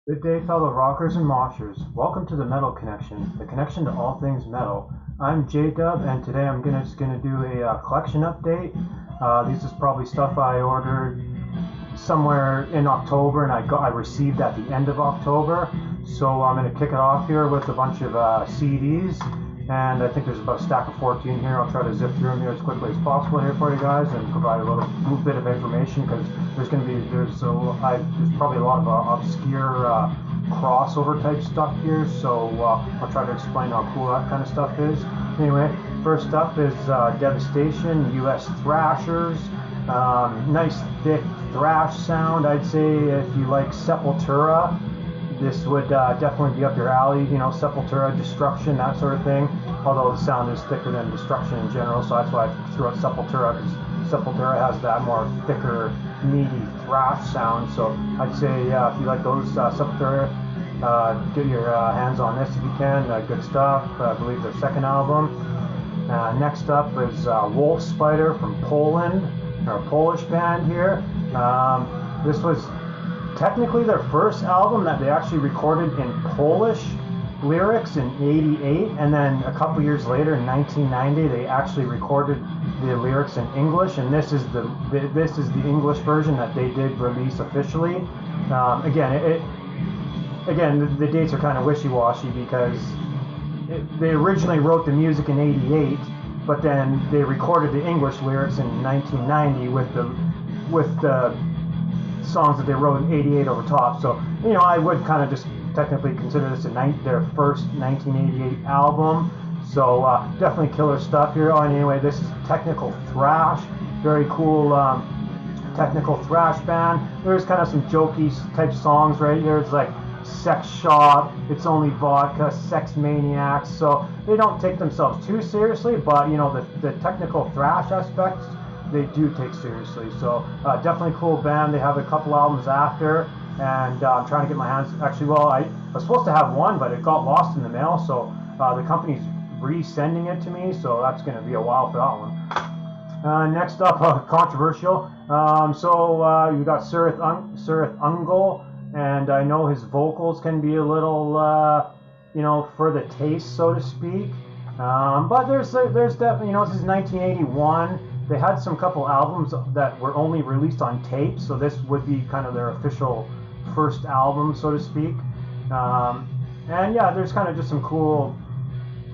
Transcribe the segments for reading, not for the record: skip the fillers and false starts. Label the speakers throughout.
Speaker 1: Good day, fellow rockers and moshers. Welcome to the Metal Connection, the connection to all things metal. I'm J-Dub, and today I'm just gonna do a collection update. This is probably stuff I ordered somewhere in October, and I received at the end of October. So I'm gonna kick it off here with a bunch of CDs, and I think there's about a stack of 14 here. I'll try to zip through them here as quickly as possible here for you guys, and provide a little bit of information because there's probably a lot of obscure crossover type stuff here. So I'll try to explain how cool that kind of stuff is. Anyway, first up is Devastation, U.S. Thrashers. Nice thick thrash sound. I'd say if you like Sepultura, this would definitely be up your alley. You know, Sepultura, Destruction, that sort of thing. Although the sound is thicker than Destruction in general, so that's why I threw out Sepultura, because Sepultura has that more thicker, meaty thrash sound. So I'd say if you like those Sepultura, get your hands on this if you can. Good stuff. I believe their second album. Next up is Wolf Spider from Poland, or a Polish band here. This was technically their first album that they actually recorded in Polish lyrics in '88, and then a couple years later in 1990 they actually recorded the lyrics in English, and this is the English version that they did release officially. Again, the dates are kind of wishy-washy because they originally wrote the music in '88, but then they recorded the English lyrics in 1990 with the songs that they wrote in '88 over top. So, you know, I would kind of just technically consider this their first 1988 album. So definitely killer stuff here. Oh, and anyway, this is Technical Thrash. Very cool technical thrash band. There's kind of some jokey type songs right here. It's like Sex Shop, It's Only Vodka, Sex Maniacs. So they don't take themselves too seriously, but you know, the technical thrash aspects they do take seriously. So definitely cool band. They have a couple albums after, and I'm trying to get my hands. Actually, well, I was supposed to have one, but it got lost in the mail. So the company's resending it to me. So that's going to be a while for that one. Next up, controversial. You got Surith Ungol, and I know his vocals can be a little, you know, for the taste, so to speak. But there's definitely, you know, this is 1981. They had some couple albums that were only released on tape, so this would be kind of their official first album, so to speak. And yeah, there's kind of just some cool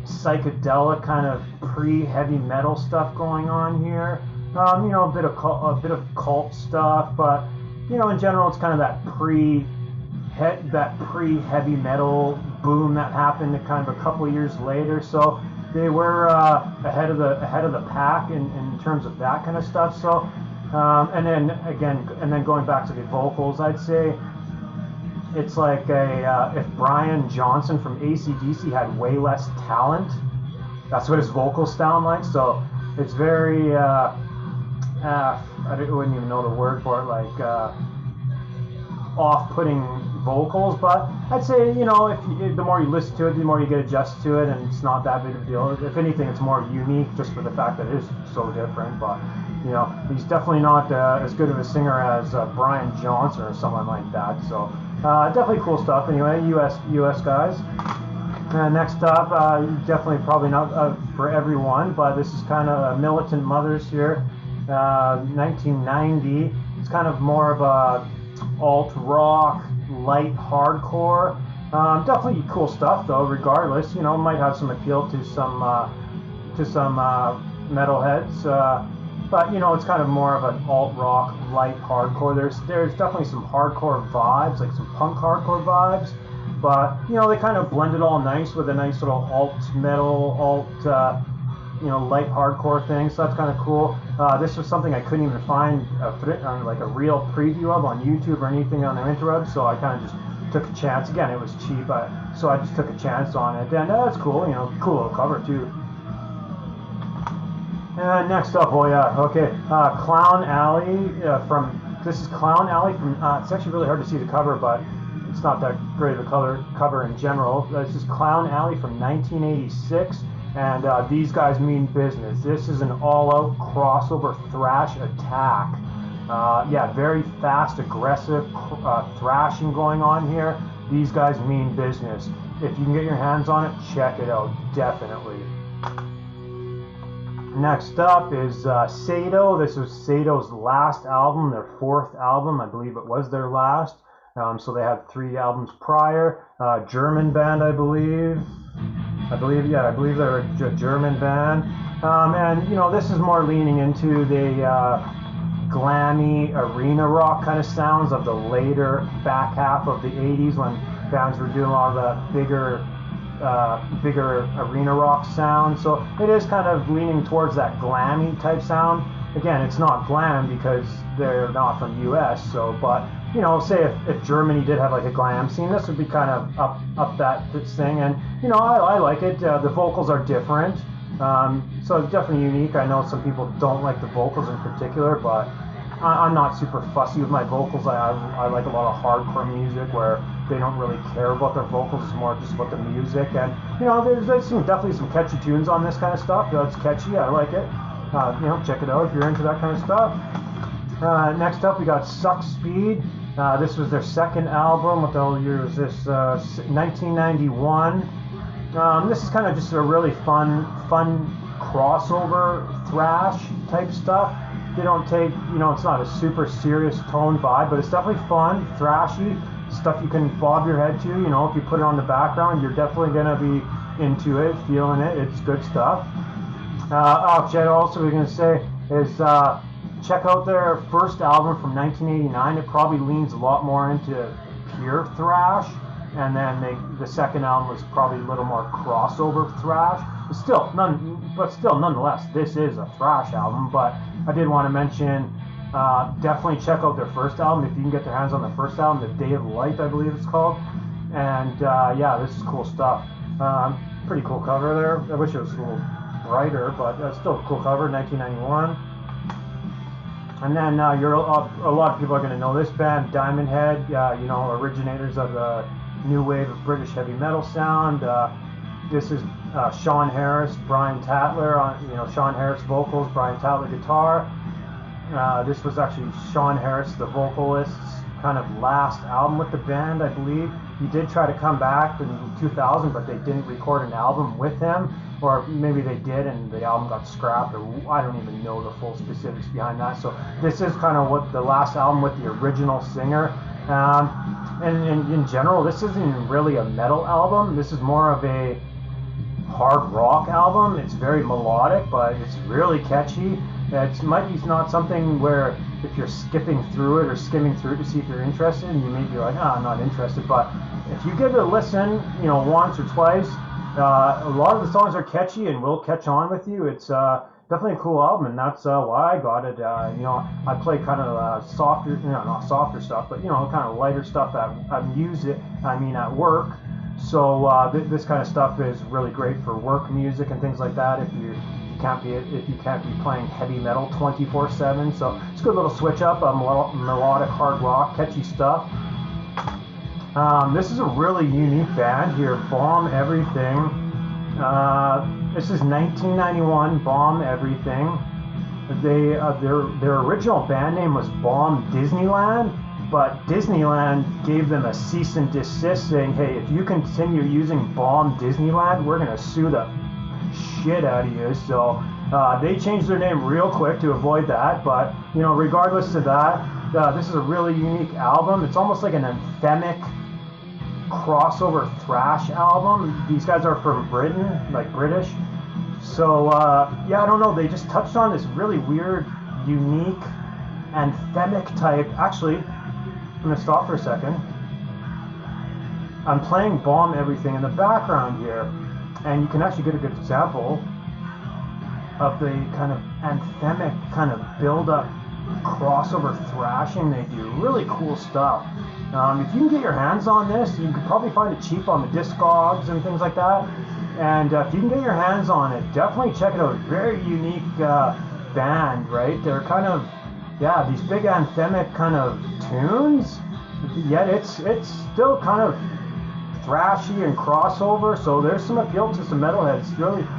Speaker 1: psychedelic kind of pre-heavy metal stuff going on here. You know, a bit of cult stuff, but you know, in general, it's kind of that pre-heavy metal boom that happened kind of a couple years later. So they were ahead of the pack in terms of that kind of stuff. So and then going back to the vocals, I'd say it's like if Brian Johnson from AC/DC had way less talent, that's what his vocals sound like. So it's very I wouldn't even know the word for it, like off-putting vocals. But I'd say, you know, the more you listen to it, the more you get adjusted to it, and it's not that big of a deal. If anything, it's more unique just for the fact that it is so different. But you know, he's definitely not as good of a singer as Brian Johnson or someone like that. So definitely cool stuff. Anyway, US guys. Next up, definitely probably not for everyone, but this is kind of Militant Mothers here. 1990. It's kind of more of a alt rock, light hardcore. Definitely cool stuff though. Regardless, you know, might have some appeal to some metalheads. But you know, it's kind of more of an alt rock, light hardcore. There's definitely some hardcore vibes, like some punk hardcore vibes. But you know, they kind of blend it all nice with a nice little alt metal, you know, light hardcore thing. So that's kind of cool. This was something I couldn't even find like a real preview of on YouTube or anything on the interweb. So I kind of just took a chance. Again, it was cheap, so I just took a chance on it. And that's cool. You know, cool little cover too. And next up, oh yeah, okay, Clown Alley this is Clown Alley from. It's actually really hard to see the cover, but it's not that great of a cover in general. This is Clown Alley from 1986. And these guys mean business. This is an all-out crossover thrash attack. Yeah, very fast, aggressive thrashing going on here. These guys mean business. If you can get your hands on it, check it out, definitely. Next up is Sado. This was Sado's last album, their 4th album. I believe it was their last. So they had 3 albums prior. German band, I believe. I believe they're a German band. And you know, this is more leaning into the glammy arena rock kind of sounds of the later back half of the 80s, when bands were doing a lot of the bigger arena rock sound. So it is kind of leaning towards that glammy type sound. Again, it's not glam because they're not from US, so, but you know, say if Germany did have like a glam scene, this would be kind of up that thing. And you know, I like it. The vocals are different, so it's definitely unique. I know some people don't like the vocals in particular, but I'm not super fussy with my vocals. I like a lot of hardcore music where they don't really care about their vocals. It's more just about the music. And you know, there's definitely some catchy tunes on this kind of stuff. That's catchy. I like it. You know, check it out if you're into that kind of stuff. Next up, we got Suck Speed. This was their 2nd album. What the hell year was this? 1991. This is kind of just a really fun crossover thrash type stuff. They don't take, you know, it's not a super serious tone vibe, but it's definitely fun, thrashy stuff you can bob your head to. You know, if you put it on the background, you're definitely gonna be into it, feeling it. It's good stuff. Also we're gonna say is check out their 1st album from 1989. It probably leans a lot more into pure thrash, and then the 2nd album was probably a little more crossover thrash. But still, nonetheless, this is a thrash album. But I did want to mention, definitely check out their 1st album if you can get your hands on the 1st album, The Day of Light, I believe it's called. And yeah, this is cool stuff. Pretty cool cover there. I wish it was a little brighter, but still a cool cover. 1991. And then a lot of people are going to know this band, Diamond Head. You know, originators of the new wave of British heavy metal sound. This is Sean Harris, Brian Tatler on, you know, Sean Harris vocals, Brian Tatler guitar. This was actually Sean Harris, the vocalist's kind of last album with the band, I believe. He did try to come back in 2000, but they didn't record an album with him, or maybe they did and the album got scrapped, or I don't even know the full specifics behind that. So this is kind of what the last album with the original singer. And in general, this isn't really a metal album. This is more of a hard rock album. It's very melodic, but it's really catchy. It might be not something where if you're skipping through it or skimming through to see if you're interested, and you may be like, I'm not interested. But if you give it a listen, you know, once or twice, a lot of the songs are catchy and will catch on with you. It's definitely a cool album, and that's why I got it. You know, I play kind of softer, you know, not softer stuff, but you know, kind of lighter stuff at work. So this kind of stuff is really great for work music and things like that. If you can't be playing heavy metal 24/7, so it's a good little switch up. Melodic hard rock, catchy stuff. This is a really unique band here, Bomb Everything. This is 1991, Bomb Everything. Their original band name was Bomb Disneyland, but Disneyland gave them a cease and desist saying, hey, if you continue using Bomb Disneyland, we're gonna sue the shit out of you. So they changed their name real quick to avoid that. But you know, regardless of that, this is a really unique album. It's almost like an anthemic crossover thrash album. These guys are from Britain, like British. So yeah, I don't know, they just touched on this really weird, unique, anthemic type. Actually, I'm gonna stop for a second. I'm playing Bomb Everything in the background here, and you can actually get a good example of the kind of anthemic kind of build-up crossover thrashing they do. Really cool stuff. If you can get your hands on this, you could probably find it cheap on the Discogs and things like that. And if you can get your hands on it, definitely check it out. Very unique band, right? They're kind of, yeah, these big anthemic kind of tunes, yet it's still kind of thrashy and crossover, so there's some appeal to some metalheads.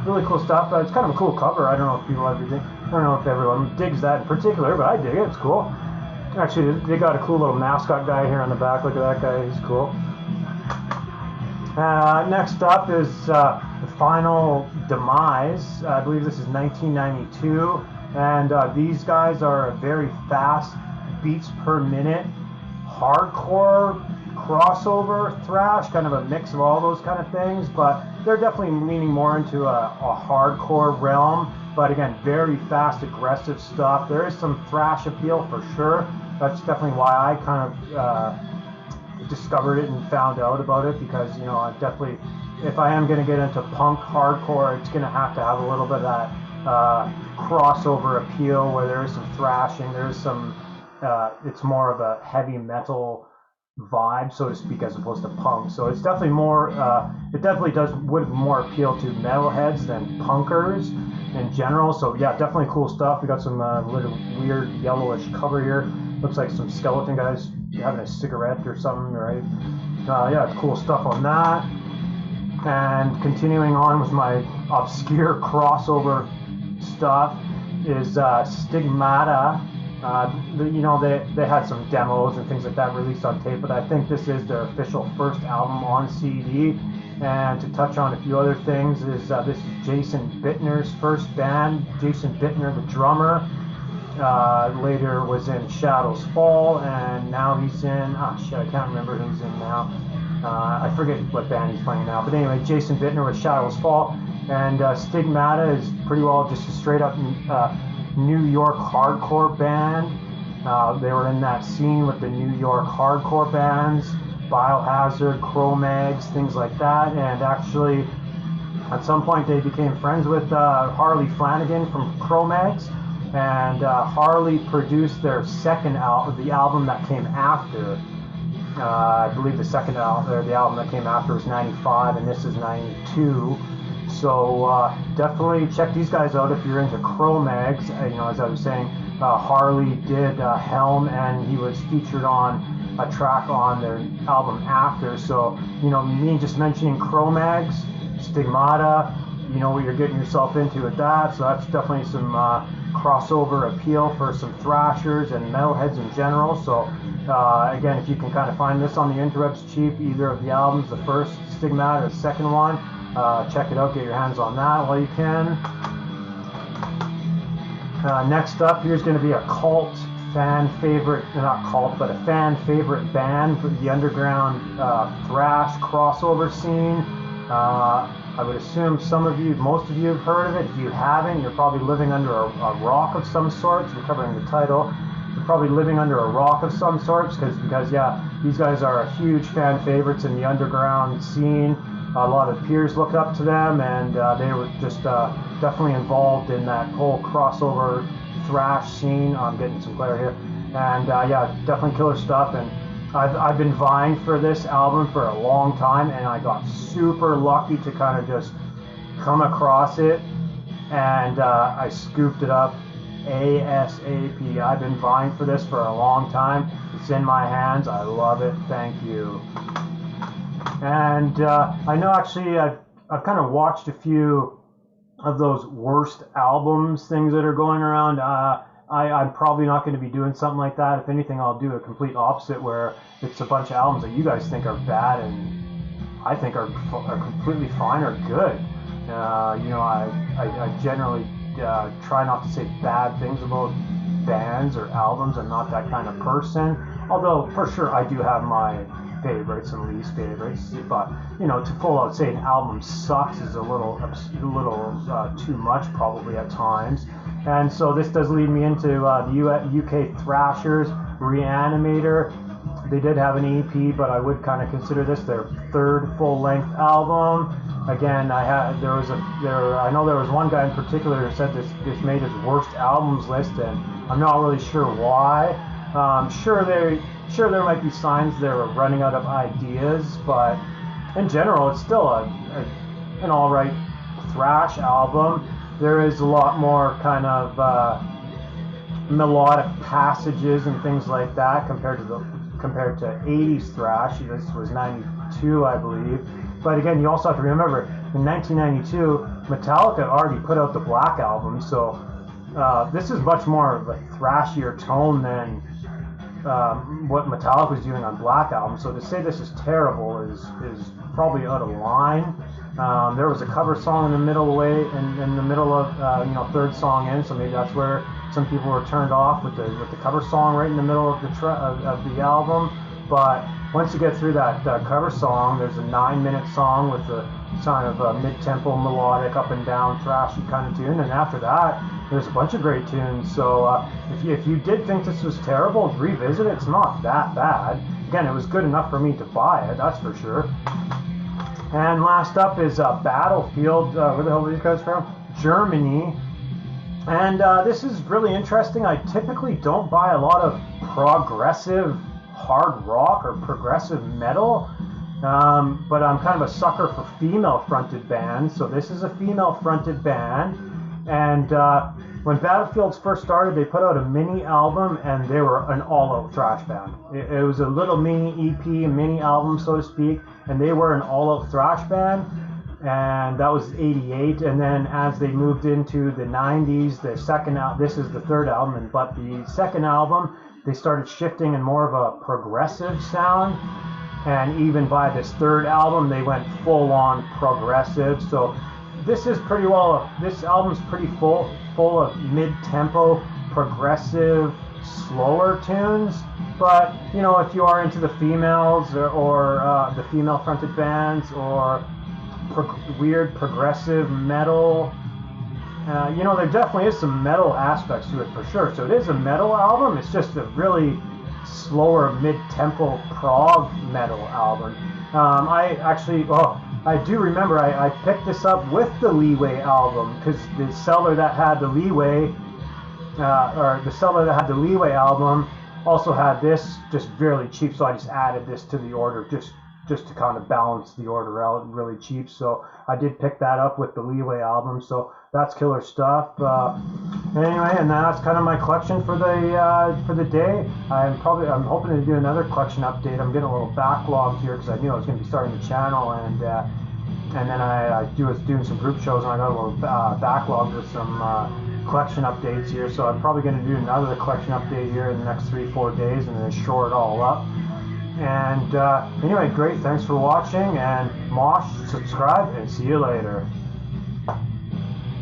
Speaker 1: Really cool stuff. It's kind of a cool cover. I don't know if people ever dig. I don't know if everyone digs that in particular, but I dig it. It's cool. Actually, they got a cool little mascot guy here on the back. Look at that guy. He's cool. Next up is the Final Demise. I believe this is 1992, and these guys are a very fast, beats per minute, hardcore crossover thrash, kind of a mix of all those kind of things, but they're definitely leaning more into a hardcore realm. But again, very fast, aggressive stuff. There is some thrash appeal for sure. That's definitely why I kind of discovered it and found out about it, because I definitely, if I am going to get into punk hardcore, it's going to have a little bit of that crossover appeal where there is some thrashing, there's some it's more of a heavy metal vibe, so to speak, as opposed to punk. So it's definitely more it definitely would more appeal to metalheads than punkers in general. So yeah, definitely cool stuff. We got some little weird yellowish cover here, looks like some skeleton guys having a cigarette or something, right? Yeah, cool stuff on that. And continuing on with my obscure crossover stuff is Stigmata. They had some demos and things like that released on tape, but I think this is their official first album on CD. And to touch on a few other things is this is Jason Bittner's first band. Jason Bittner, the drummer, later was in Shadows Fall, and now he's in, I can't remember who he's in now. I forget what band he's playing now. But anyway, Jason Bittner with Shadows Fall, and Stigmata is pretty well just a straight up New York hardcore band. They were in that scene with the New York hardcore bands, Biohazard, Cro-Mags, things like that. And actually, at some point, they became friends with Harley Flanagan from Cro-Mags, and Harley produced their second album, the album that came after. I believe the second album, the album that came after was 95, and this is 92. So definitely check these guys out if you're into Cro-Mags. As I was saying, Harley did Helm, and he was featured on a track on their album after. So me just mentioning Cro-Mags, Stigmata, you know what you're getting yourself into with that. So that's definitely some crossover appeal for some thrashers and metalheads in general. So again, if you can kind of find this on the interwebs cheap, either of the albums, the first Stigmata or the second one, check it out, get your hands on that while you can. Next up, here's going to be a cult fan favorite, not cult, but a fan favorite band for the underground thrash crossover scene. I would assume most of you have heard of it. If you haven't, you're probably living under a rock of some sort. You're covering the title. You're probably living under a rock of some sorts because yeah, these guys are huge fan favorites in the underground scene. A lot of peers look up to them, and they were just definitely involved in that whole crossover thrash scene. I'm getting some glare here, and yeah, definitely killer stuff. And I've been vying for this album for a long time, and I got super lucky to kind of just come across it, and I scooped it up ASAP. I've been vying for this for a long time. It's in my hands. I love it. Thank you. And I know actually I've kind of watched a few of those worst albums things that are going around. I'm probably not going to be doing something like that. If anything, I'll do a complete opposite where it's a bunch of albums that you guys think are bad and I think are completely fine or good. I generally try not to say bad things about bands or albums. I'm not that kind of person. Although for sure I do have my favorites and least favorites, but to full out say an album sucks is a little too much probably at times. And so this does lead me into the UK Thrashers Reanimator. They did have an EP, but I would kind of consider this their third full-length album. Again, I know there was one guy in particular who said this made his worst albums list, and I'm not really sure why. Sure there might be signs they were running out of ideas, but in general it's still an alright thrash album. There is a lot more kind of melodic passages and things like that compared to 80s thrash. This was 92, I believe. But again, you also have to remember, in 1992, Metallica already put out the Black Album, so this is much more of a thrashier tone than what Metallica was doing on Black Album. So to say this is terrible is probably out of line. There was a cover song in the middle in the middle of third song in, so maybe that's where some people were turned off with the cover song right in the middle of the album. But once you get through that cover song, there's a 9-minute song with a kind of mid-tempo melodic up and down thrashy kind of tune, and after that there's a bunch of great tunes. So if you did think this was terrible, revisit it. It's not that bad. Again, it was good enough for me to buy it, that's for sure. And last up is Battlefield. Where the hell are these guys from? Germany. And this is really interesting. I typically don't buy a lot of progressive hard rock or progressive metal, but I'm kind of a sucker for female-fronted bands. So this is a female-fronted band, and when Battlefields first started, they put out a mini album, and they were an all-out thrash band. It was a little mini EP, a mini album, so to speak, and they were an all-out thrash band. And that was '88, and then as they moved into the '90s, this is the third album, but the second album, they started shifting in more of a progressive sound, and even by this third album, they went full-on progressive. So this album's pretty full of mid-tempo, progressive, slower tunes. But if you are into the females or the female-fronted bands or weird progressive metal, there definitely is some metal aspects to it for sure. So it is a metal album. It's just a really slower mid-tempo prog metal album. I do remember I picked this up with the Leeway album, because the seller that had the Leeway album also had this just really cheap, so I just added this to the order just to kind of balance the order out, really cheap. So I did pick that up with the Leeway album, so that's killer stuff. Anyway, and that's kind of my collection for the day. I'm hoping to do another collection update. I'm getting a little backlogged here because I knew I was going to be starting the channel, and then I was doing some group shows, and I got a little backlogged with some collection updates here. So I'm probably going to do another collection update here in the next 3-4 days, and then shore it all up. And anyway, great. Thanks for watching, and mosh, subscribe, and see you later.